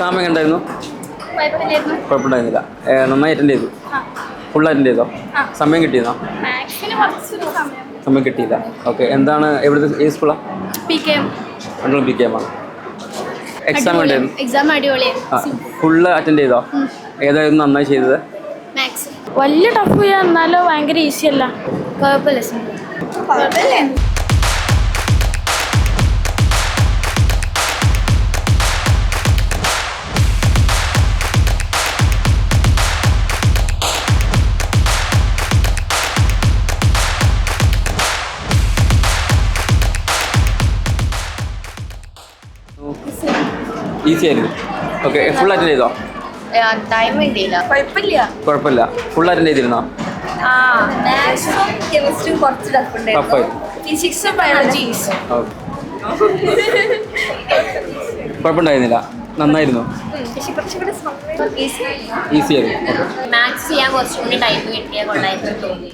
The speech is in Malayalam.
എക്സാം എങ്ങനെ ഉണ്ടായിരുന്നു? കുഴപ്പമുണ്ടായിരുന്നില്ല. നന്നായി അറ്റൻഡ് ചെയ്തു? ഫുൾ അറ്റൻഡ് ചെയ്തോ? സമയം കിട്ടിയിരുന്നോ? സമയം കിട്ടിയില്ല. ഓക്കെ. എന്താണ് എവിടുത്തെ ഏത് സ്കൂളാണ്? രണ്ടും പി കെ എം ആണ്. എക്സാം ഉണ്ടായിരുന്നു? എക്സാം അടിപൊളിയായിരുന്നു. ഫുള്ള് അറ്റൻഡ് ചെയ്തോ? ഏതായിരുന്നു നന്നായി ചെയ്തത്? മാത്സ് വലിയ ടഫ് ചെയ്യാൻ എന്നാലോ ഭയങ്കര ഈസി അല്ല. കുഴപ്പമില്ല. ഈസി ആയിരുന്നു. ഓക്കെ. ഫുൾ അറ്റൻഡ് ചെയ്തോ? ടൈം കിട്ടിയില്ല. കുഴപ്പമില്ല. ഫുൾ അറ്റൻഡ് ചെയ്തിരുന്നോ? മാത്സും കെമിസ്ട്രിയും കുറച്ച് ടഫായി. ഫിസിക്സും ബയോളജിയും കുഴപ്പമുണ്ടായിരുന്നില്ല. നന്നായിരുന്നു. ഈസി ആയിരുന്നു. മാത്സ് ചെയ്യാൻ കുറച്ചുകൂടി ടൈം കിട്ടിയാൽ കൊള്ളായിരുന്നു തോന്നി.